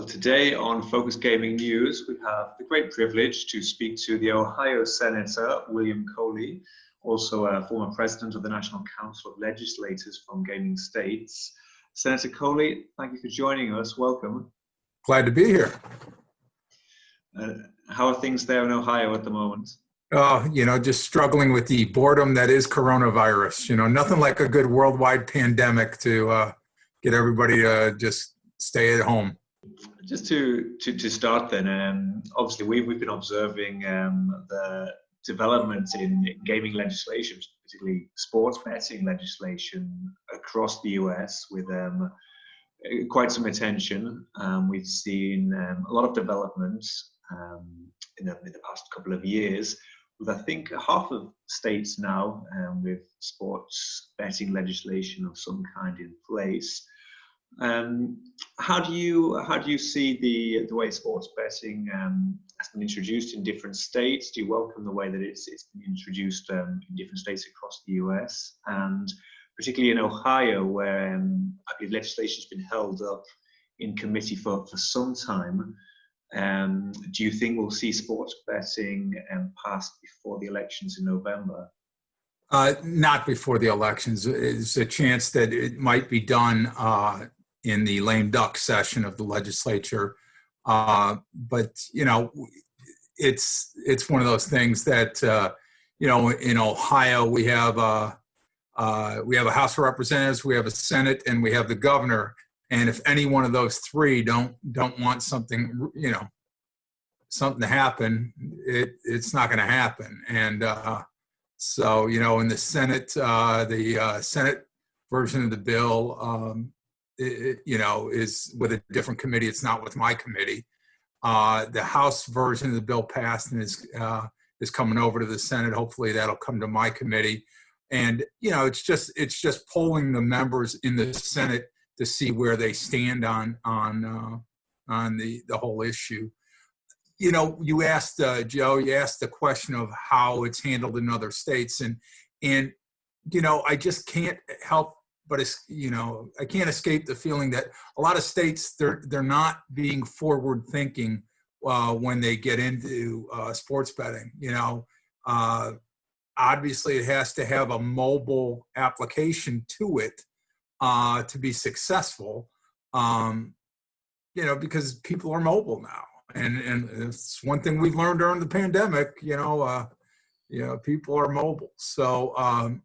Well, today on Focus Gaming News, we have the great privilege to speak to the Ohio Senator, William Coley, also a former president of the National Council of Legislators from Gaming States. Senator Coley, thank you for joining us. Welcome. Glad to be here. How are things there in Ohio at the moment? Just struggling with the boredom that is coronavirus. Nothing like a good worldwide pandemic to get everybody to just stay at home. Just to start then, obviously we've been observing the developments in gaming legislation, particularly sports betting legislation across the US with quite some attention. We've seen a lot of developments in the past couple of years, with I think half of states now with sports betting legislation of some kind in place. How do you see the way sports betting has been introduced in different states? Do you welcome the way that it's been introduced in different states across the US, and particularly in Ohio, where I believe legislation has been held up in committee for some time? Do you think we'll see sports betting passed before the elections in November? Not before the elections. There's a chance that it might be done in the lame duck session of the legislature, but it's one of those things that in Ohio we have a House of Representatives, we have a Senate, and we have the governor. And if any one of those three don't want something to happen, it's not going to happen. And so in the Senate, the Senate version of the bill, is with a different committee. It's not with my committee. The House version of the bill passed and is coming over to the Senate. Hopefully that'll come to my committee. And it's just polling the members in the Senate to see where they stand on the whole issue. You asked Joe. You asked the question of how it's handled in other states, and I just can't help. But I can't escape the feeling that a lot of states, they're not being forward thinking when they get into sports betting. Obviously it has to have a mobile application to it to be successful. Because people are mobile now, and it's one thing we've learned during the pandemic. People are mobile, so.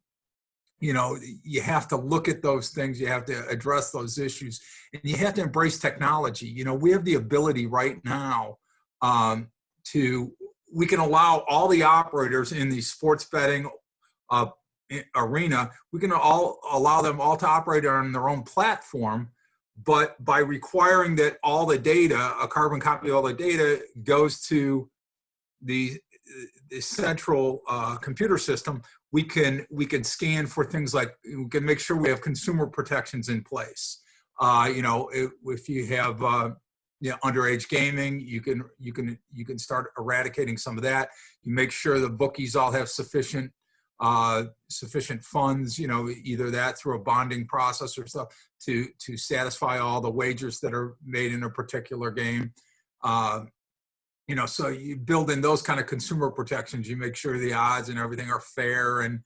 You have to look at those things. You have to address those issues, and you have to embrace technology. We have the ability right now we can allow all the operators in the sports betting arena, we can allow them all to operate on their own platform, but by requiring that all the data, a carbon copy of all the data, goes to the central computer system, we can scan for things like, we can make sure we have consumer protections in place. If you have underage gaming, you can start eradicating some of that. You make sure the bookies all have sufficient funds, either that through a bonding process or stuff to satisfy all the wagers that are made in a particular game. So you build in those kind of consumer protections. You make sure the odds and everything are fair, and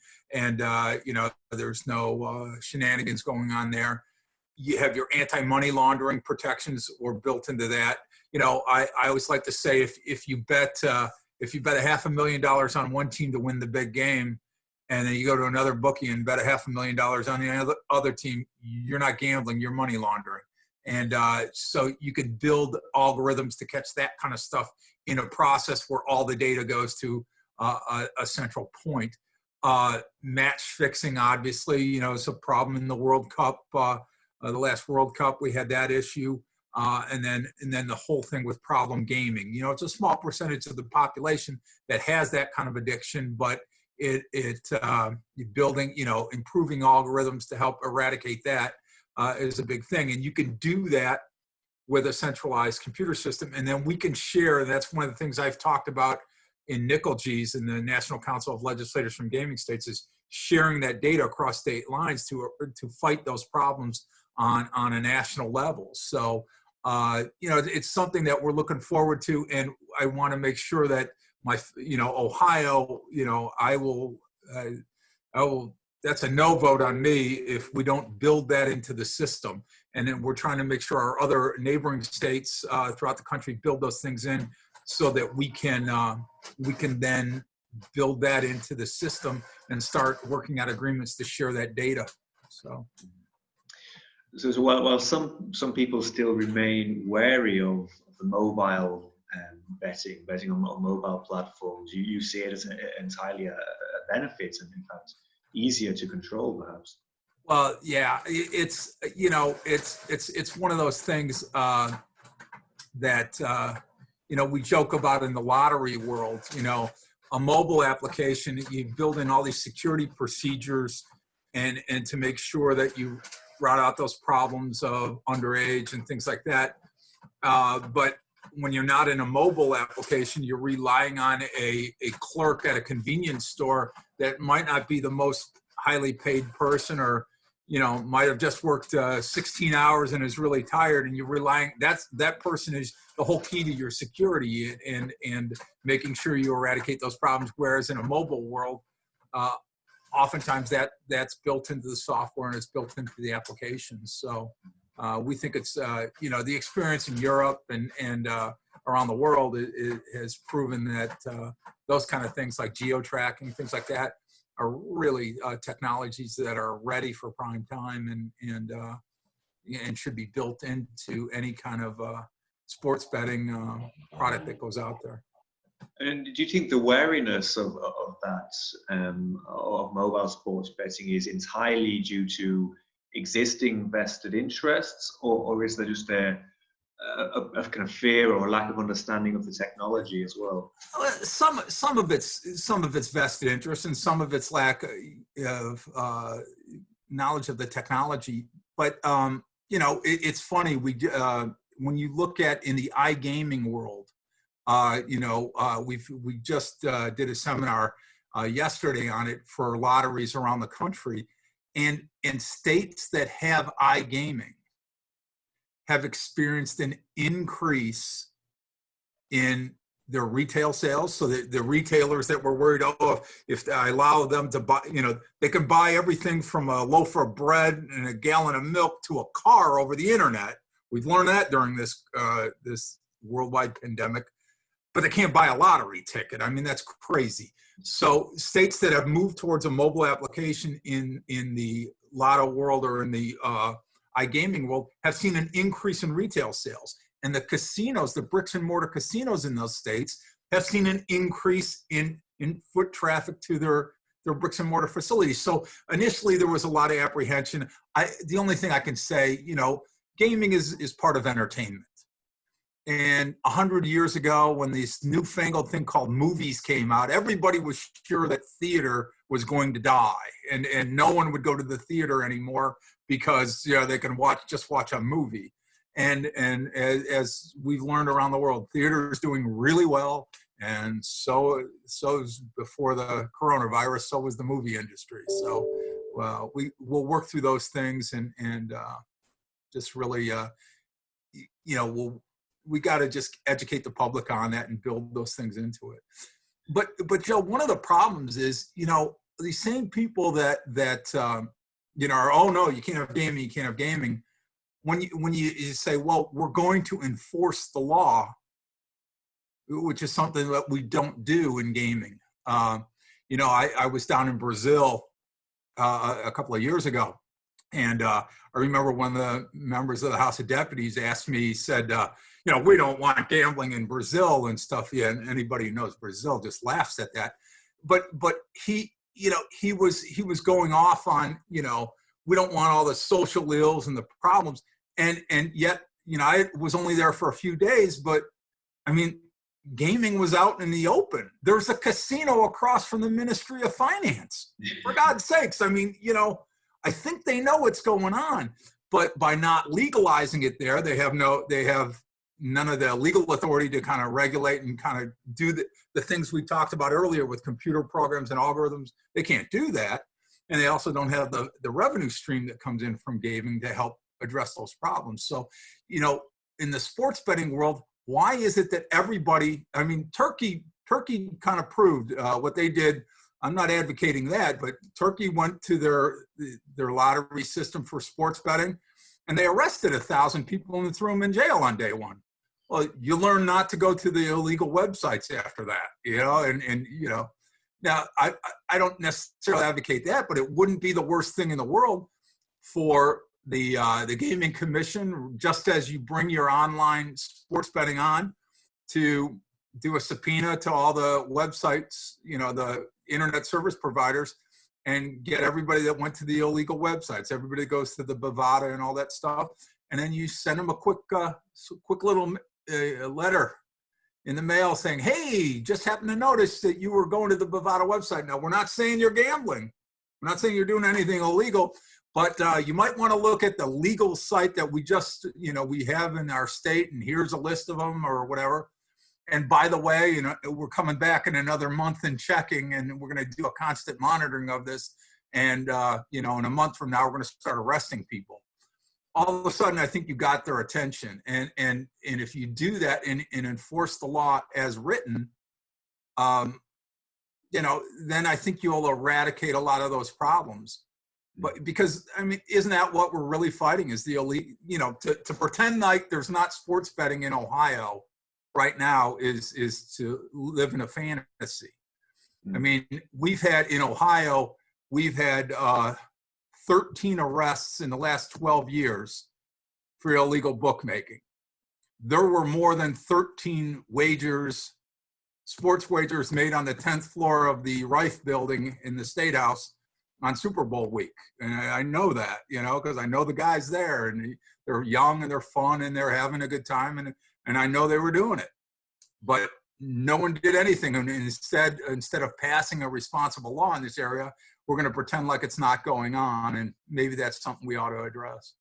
there's no shenanigans going on there. You have your anti-money laundering protections or built into that. I always like to say, if you bet $500,000 on one team to win the big game, and then you go to another bookie and bet $500,000 on the other team, you're not gambling, you're money laundering. And so you can build algorithms to catch that kind of stuff in a process where all the data goes to a central point. Match fixing, obviously, is a problem in the World Cup. The last World Cup, we had that issue. And then the whole thing with problem gaming. It's a small percentage of the population that has that kind of addiction, but building, improving algorithms to help eradicate that is a big thing. And you can do that with a centralized computer system. And then we can share, and that's one of the things I've talked about in NCLGs, in the National Council of Legislators from Gaming States, is sharing that data across state lines to fight those problems on a national level. So it's something that we're looking forward to, and I want to make sure that Ohio, I will, that's a no vote on me if we don't build that into the system. And then we're trying to make sure our other neighboring states throughout the country build those things in so that we can then build that into the system and start working out agreements to share that data. So while some people still remain wary of the mobile betting on mobile platforms, you see it as entirely a benefit, and in fact easier to control, perhaps. Well, yeah, it's one of those things that we joke about in the lottery world. A mobile application, you build in all these security procedures and to make sure that you route out those problems of underage and things like that. But when you're not in a mobile application, you're relying on a clerk at a convenience store that might not be the most highly paid person, or might have just worked 16 hours and is really tired, and you're relying, that person is the whole key to your security and making sure you eradicate those problems. Whereas in a mobile world, oftentimes that's built into the software and it's built into the applications. So we think it's, the experience in Europe and around the world has proven that those kind of things like geo-tracking, things like that, are really technologies that are ready for prime time and should be built into any kind of sports betting product that goes out there. And do you think the wariness of that, of mobile sports betting, is entirely due to existing vested interests, or is there just a kind of fear or lack of understanding of the technology as well? Some of it's vested interest, and some of it's lack of knowledge of the technology. But it's funny, when you look at in the iGaming world, we just did a seminar yesterday on it for lotteries around the country, and in states that have iGaming have experienced an increase in their retail sales. So the retailers that were worried, if I allow them to buy, they can buy everything from a loaf of bread and a gallon of milk to a car over the internet. We've learned that during this worldwide pandemic. But they can't buy a lottery ticket. I mean, that's crazy. So states that have moved towards a mobile application in the lotto world or in the iGaming world have seen an increase in retail sales. And the casinos, the bricks and mortar casinos in those states, have seen an increase in foot traffic to their bricks and mortar facilities. So initially there was a lot of apprehension. The only thing I can say, gaming is part of entertainment. And 100 years ago, when this newfangled thing called movies came out, everybody was sure that theater was going to die, and no one would go to the theater anymore because they can just watch a movie. And as we've learned around the world, theater is doing really well, and so is, before the coronavirus, so was the movie industry. So we'll work through those things and just really we got to just educate the public on that and build those things into it. But Joe, one of the problems is, these same people that are, oh no, you can't have gaming. When you say, well, we're going to enforce the law, which is something that we don't do in gaming. I was down in Brazil a couple of years ago, and I remember one of the members of the House of Deputies asked me, he said, we don't want gambling in Brazil and stuff. Yeah, and anybody who knows Brazil just laughs at that. But he was going off on, we don't want all the social ills and the problems. And yet, I was only there for a few days, but I mean, gaming was out in the open. There's a casino across from the Ministry of Finance. For God's sakes, I mean, I think they know what's going on, but by not legalizing it there, they have none of the legal authority to kind of regulate and kind of do the things we talked about earlier with computer programs and algorithms. They can't do that. And they also don't have the revenue stream that comes in from gaming to help address those problems. So, in the sports betting world, why is it that everybody, I mean, Turkey kind of proved what they did. I'm not advocating that, but Turkey went to their lottery system for sports betting, and they arrested 1,000 people and threw them in jail on day one. Well, you learn not to go to the illegal websites after that, you know, and you know, now I don't necessarily advocate that, but it wouldn't be the worst thing in the world for the gaming commission, just as you bring your online sports betting on, to do a subpoena to all the websites, you know, the internet service providers, and get everybody that went to the illegal websites, everybody that goes to the Bovada and all that stuff, and then you send them a quick little letter in the mail saying, hey, just happened to notice that you were going to the Bovada website. Now, we're not saying you're gambling. We're not saying you're doing anything illegal, but you might want to look at the legal site that we just, you know, we have in our state, and here's a list of them or whatever. And by the way, you know, we're coming back in another month and checking, and we're going to do a constant monitoring of this. And, you know, in a month from now, we're going to start arresting people. All of a sudden, I think you got their attention. And if you do that and enforce the law as written, you know, then I think you'll eradicate a lot of those problems. But because, I mean, isn't that what we're really fighting, is the elite, you know, to pretend like there's not sports betting in Ohio right now is to live in a fantasy. I mean, we've had in Ohio, we've had 13 arrests in the last 12 years for illegal bookmaking. There were more than 13 wagers, sports wagers made on the 10th floor of the Reif building in the State House on Super Bowl week. And I know that, you know, because I know the guys there, and they're young and they're fun and they're having a good time. And I know they were doing it, but no one did anything. And instead of passing a responsible law in this area, we're going to pretend like it's not going on. And maybe that's something we ought to address.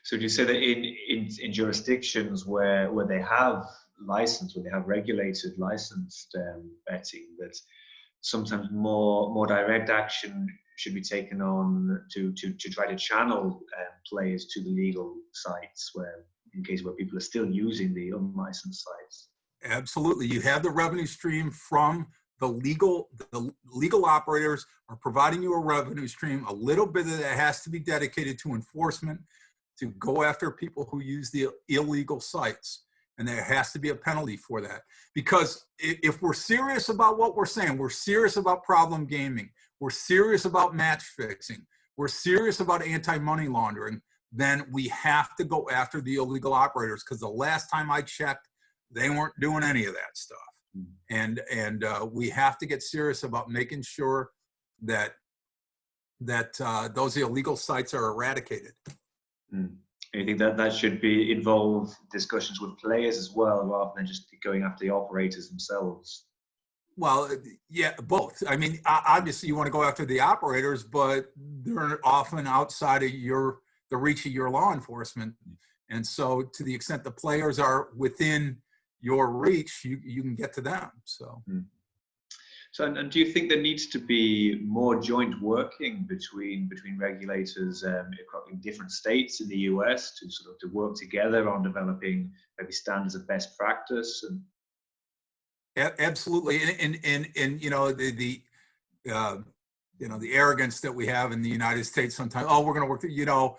So do you say that in jurisdictions where they have licensed, where they have regulated licensed betting, that sometimes more direct action should be taken on to try to channel players to the legal sites, where in case where people are still using the unlicensed sites? Absolutely. You have the revenue stream from the legal operators are providing you a revenue stream. A little bit of that has to be dedicated to enforcement, to go after people who use the illegal sites. And there has to be a penalty for that. Because if we're serious about what we're saying, we're serious about problem gaming, we're serious about match fixing, we're serious about anti-money laundering, then we have to go after the illegal operators. Because the last time I checked, they weren't doing any of that stuff. And we have to get serious about making sure that those illegal sites are eradicated. You think that should be involve discussions with players as well, rather than just going after the operators themselves? Well, yeah, both. I mean, obviously you want to go after the operators, but they're often outside of the reach of your law enforcement. And so to the extent the players are within your reach, you can get to them. So. So, and do you think there needs to be more joint working between regulators in different states in the US to work together on developing maybe standards of best practice? And absolutely, and you know the arrogance that we have in the United States sometimes. Oh, we're going to work. You know,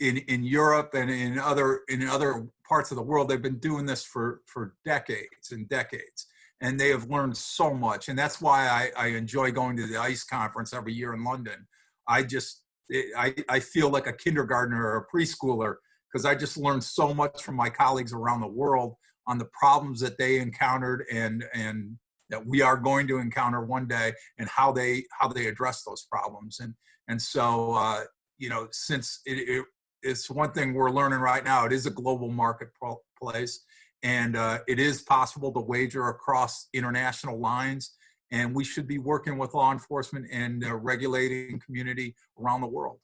in Europe and in other parts of the world, they've been doing this for decades and decades. And they have learned so much. And that's why I enjoy going to the ICE conference every year in London. I feel like a kindergartner or a preschooler, because I just learned so much from my colleagues around the world on the problems that they encountered and that we are going to encounter one day, and how they address those problems. And so, you know, since it's one thing we're learning right now, it is a global marketplace. And it is possible to wager across international lines, and we should be working with law enforcement and regulating community around the world.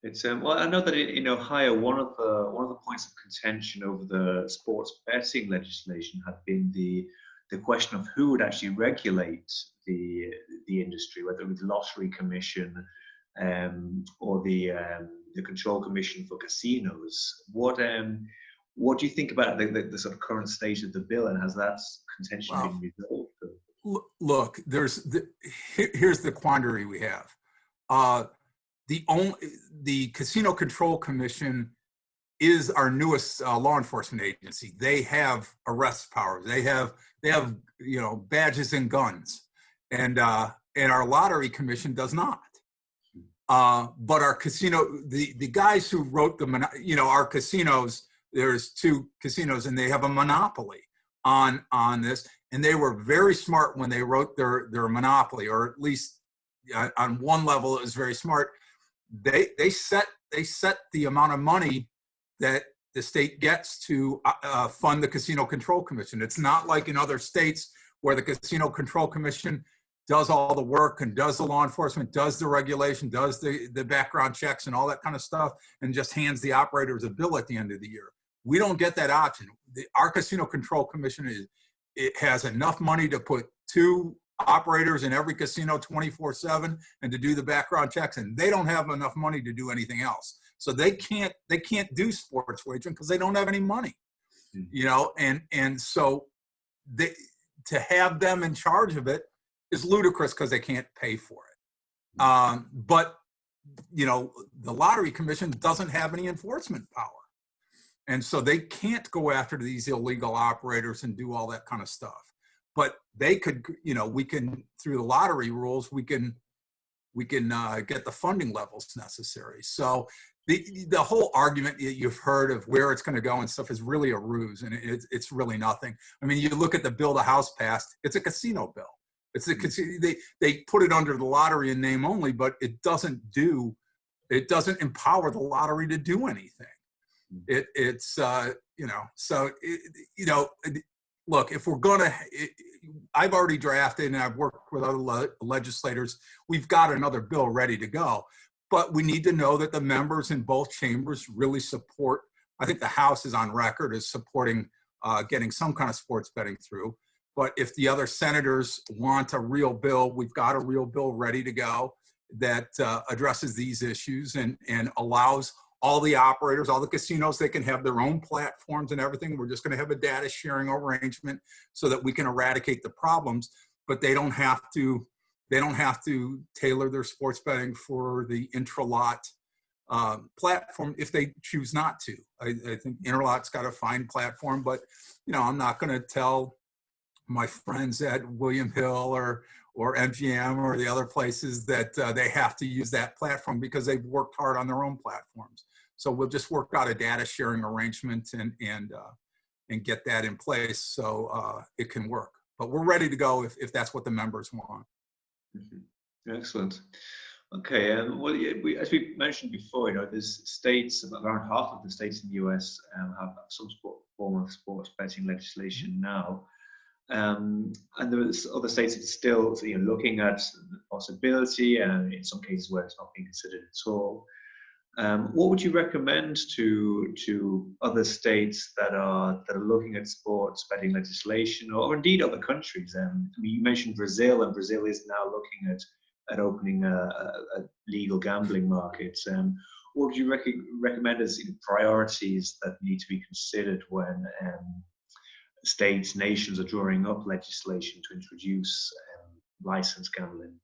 It's well, I know that in Ohio, one of the points of contention over the sports betting legislation had been the question of who would actually regulate the industry, whether it was the Lottery Commission or the the Control Commission for Casinos. What do you think about the sort of current state of the bill, and has that contention Well, been resolved? look, here's the quandary we have. The Casino Control Commission is our newest law enforcement agency. They have arrest powers. They have badges and guns, and our Lottery Commission does not. But our the guys who wrote our casinos, there's 2 casinos, and they have a monopoly on this, and they were very smart when they wrote their monopoly, or at least on one level it was very smart. They set the amount of money that the state gets to fund the Casino Control Commission. It's not like in other states where the Casino Control Commission does all the work and does the law enforcement, does the regulation, does the background checks and all that kind of stuff, and just hands the operators a bill at the end of the year. We don't get that option. Our Casino Control Commission it has enough money to put 2 operators in every casino 24/7 and to do the background checks, and they don't have enough money to do anything else. So they can't do sports wagering because they don't have any money, and so to have them in charge of it is ludicrous because they can't pay for it. But the Lottery Commission doesn't have any enforcement power, and so they can't go after these illegal operators and do all that kind of stuff. But they could, we can, through the lottery rules, we can get the funding levels necessary. So the whole argument that you've heard of where it's going to go and stuff is really a ruse, and it's really nothing. I mean, you look at the bill the House passed; it's a casino bill. It's they put it under the lottery in name only, but it doesn't empower the lottery to do anything. Look, if we're gonna, I've already drafted and I've worked with other legislators. We've got another bill ready to go, but we need to know that the members in both chambers really support. I think the House is on record as supporting getting some kind of sports betting through. But if the other senators want a real bill, we've got a real bill ready to go that addresses these issues and allows all the operators, all the casinos, they can have their own platforms and everything. We're just going to have a data sharing arrangement so that we can eradicate the problems, but they don't have to tailor their sports betting for the intralot platform if they choose not to. I think Interlot's got a fine platform, but I'm not going to tell my friends at William Hill or MGM or the other places that they have to use that platform because they've worked hard on their own platforms. So we'll just work out a data sharing arrangement and get that in place so it can work. But we're ready to go if that's what the members want. Mm-hmm. Excellent. Okay, well, as we mentioned before, there's states, around half of the states in the US have some form of sports betting legislation now. And there's other states that are still looking at the possibility, and in some cases where it's not being considered at all. What would you recommend to other states that are looking at sports betting legislation, or indeed other countries? I mean, you mentioned Brazil, and Brazil is now looking at opening a legal gambling market. What would you recommend as priorities that need to be considered when states, nations are drawing up legislation to introduce licensed gambling?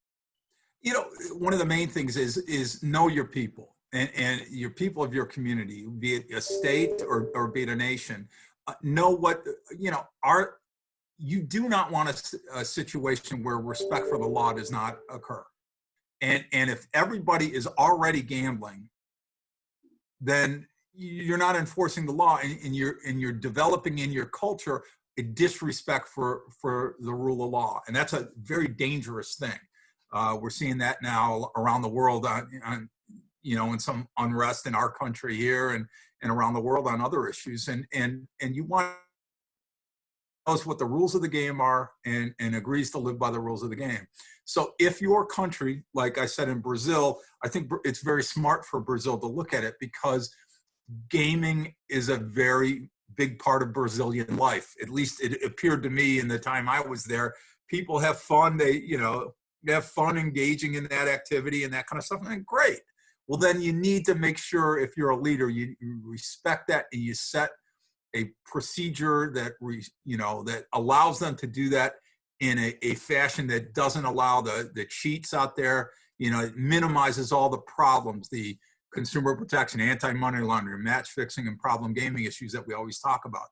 One of the main things is know your people and your people of your community, be it a state or be it a nation. Know what, you do not want a situation where respect for the law does not occur. And if everybody is already gambling, then you're not enforcing the law, and you're developing in your culture a disrespect for the rule of law, and that's a very dangerous thing. We're seeing that now around the world on in some unrest in our country here and around the world on other issues, and you want knows what the rules of the game are and agrees to live by the rules of the game. So if your country, like I said in Brazil, I think it's very smart for Brazil to look at it because gaming is a very big part of Brazilian life. At least it appeared to me in the time I was there. People have fun. They have fun engaging in that activity and that kind of stuff. And great. Well, then you need to make sure, if you're a leader, you respect that, and you set a procedure that that allows them to do that in a fashion that doesn't allow the cheats out there. It minimizes all the problems, the consumer protection, anti-money laundering, match fixing, and problem gaming issues that we always talk about.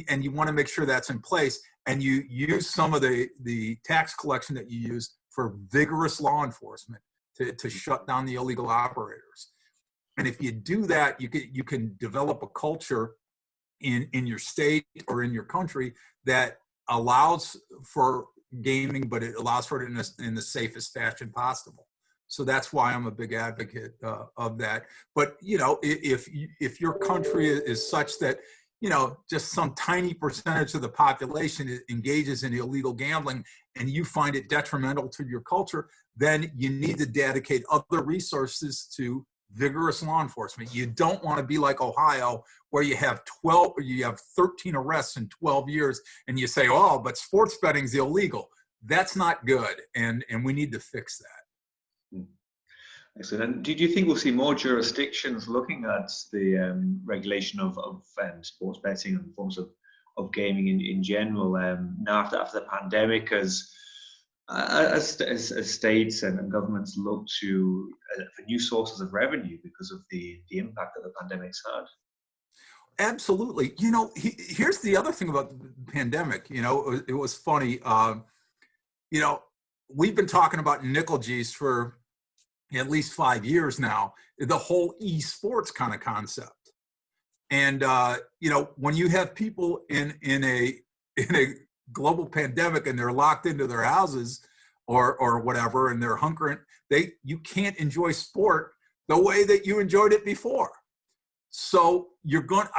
And you want to make sure that's in place, and you use some of the tax collection that you use for vigorous law enforcement to shut down the illegal operators. And if you do that, you can develop a culture in your state or in your country that allows for gaming, but it allows for it in the safest fashion possible. So that's why I'm a big advocate of that. But if your country is such that just some tiny percentage of the population engages in illegal gambling, and you find it detrimental to your culture, then you need to dedicate other resources to vigorous law enforcement. You don't want to be like Ohio, where you have 13 arrests in 12 years, and you say, oh, but sports betting's illegal. That's not good, and we need to fix that. Excellent. And do you think we'll see more jurisdictions looking at the regulation of sports betting and forms of gaming in general now after the pandemic, as states and governments look to for new sources of revenue because of the impact that the pandemic's had? Absolutely. Here's the other thing about the pandemic. It was funny. We've been talking about nickel G's for at least 5 years now, the whole eSports kind of concept. And, when you have people in a global pandemic and they're locked into their houses or whatever, and they're hunkering, you can't enjoy sport the way that you enjoyed it before. So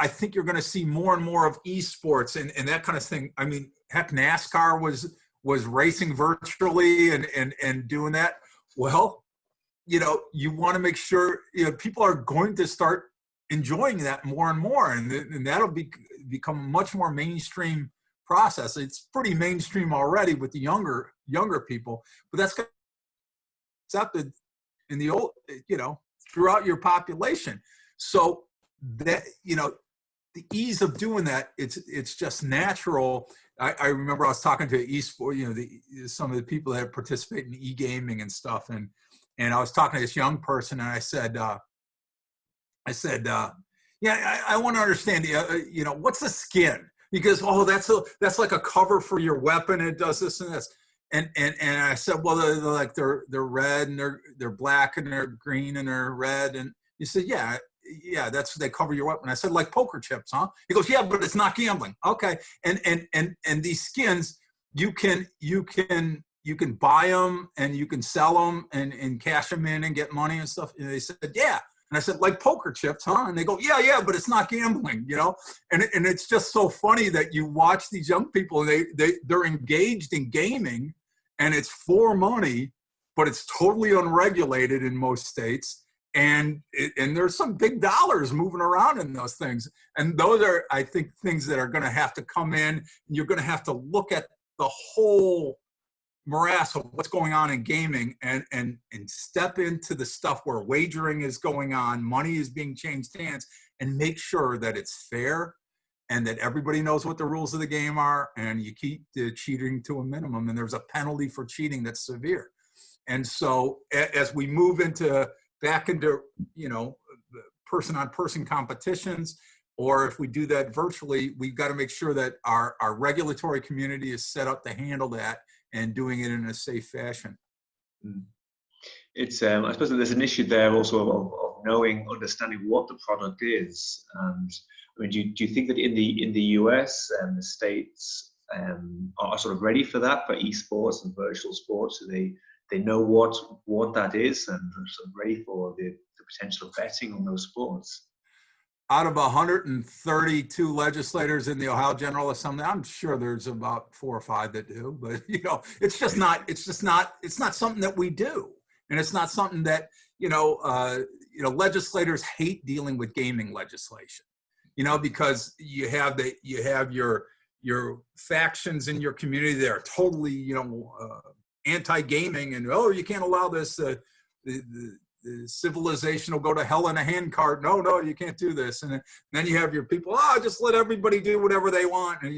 I think you're going to see more and more of eSports and that kind of thing. I mean, heck, NASCAR was racing virtually and doing that. Well, you want to make sure people are going to start enjoying that more and more, and that'll become a much more mainstream process. It's pretty mainstream already with the younger people, but that's accepted in the old, throughout your population. So that the ease of doing that, it's just natural. I remember I was talking to eSport, some of the people that participate in e-gaming and stuff, and I was talking to this young person, and I said, yeah, I want to understand, what's the skin? Because, that's like a cover for your weapon. It does this and this. And I said, well, they're red and they're black and they're green and they're red. And he said, yeah, they cover your weapon. I said, like poker chips, huh? He goes, yeah, but it's not gambling. Okay. And these skins, you can buy them and you can sell them and cash them in and get money and stuff. And they said, yeah. And I said, like poker chips, huh? And they go, yeah, but it's not gambling, And it's just so funny that you watch these young people and they're engaged in gaming, and it's for money, but it's totally unregulated in most states. And there's some big dollars moving around in those things. And those are, I think, things that are going to have to come in. And you're going to have to look at the whole morass of what's going on in gaming and step into the stuff where wagering is going on, money is being changed hands, and make sure that it's fair and that everybody knows what the rules of the game are, and you keep the cheating to a minimum, and there's a penalty for cheating that's severe. And so as we move back into person-on-person competitions, or if we do that virtually, we've got to make sure that our regulatory community is set up to handle that and doing it in a safe fashion. It's I suppose there's an issue there also of understanding what the product is. And I mean, do you think that in the US and the States are sort of ready for that, for esports and virtual sports? Do they know what that is and are sort of ready for the potential of betting on those sports? Out of 132 legislators in the Ohio General Assembly, I'm sure there's about 4 or 5 that do, but it's not something that we do. And it's not something that, legislators hate dealing with gaming legislation, because you have your factions in your community that are totally, anti-gaming, and, you can't allow this, civilization will go to hell in a handcart. No, you can't do this. And then you have your people, just let everybody do whatever they want. And,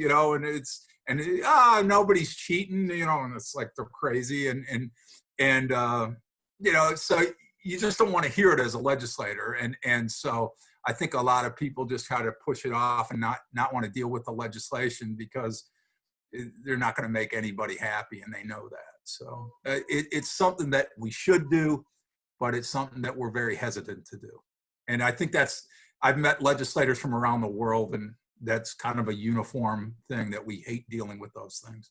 nobody's cheating, and it's like they're crazy. So you just don't want to hear it as a legislator. And so I think a lot of people just try to push it off and not want to deal with the legislation because they're not going to make anybody happy, and they know that. So it's something that we should do, but it's something that we're very hesitant to do. And I think I've met legislators from around the world, and that's kind of a uniform thing, that we hate dealing with those things.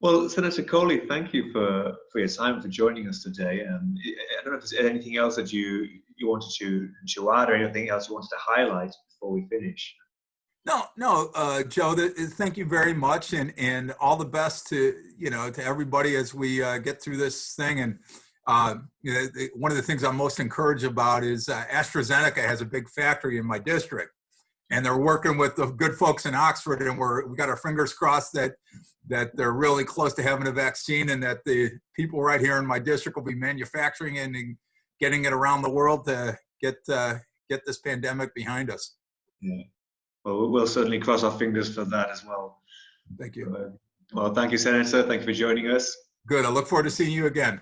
Well, Senator Coley, thank you for your time, for joining us today. I don't know if there's anything else that you wanted to add, or anything else you wanted to highlight before we finish. No, Joe, thank you very much, and all the best to everybody as we get through this thing. And one of the things I'm most encouraged about is AstraZeneca has a big factory in my district, and they're working with the good folks in Oxford, and we got our fingers crossed that they're really close to having a vaccine, and that the people right here in my district will be manufacturing and getting it around the world to get this pandemic behind us. Yeah. Well, we'll certainly cross our fingers for that as well. Thank you. Well, thank you, Senator. Thank you for joining us. Good. I look forward to seeing you again.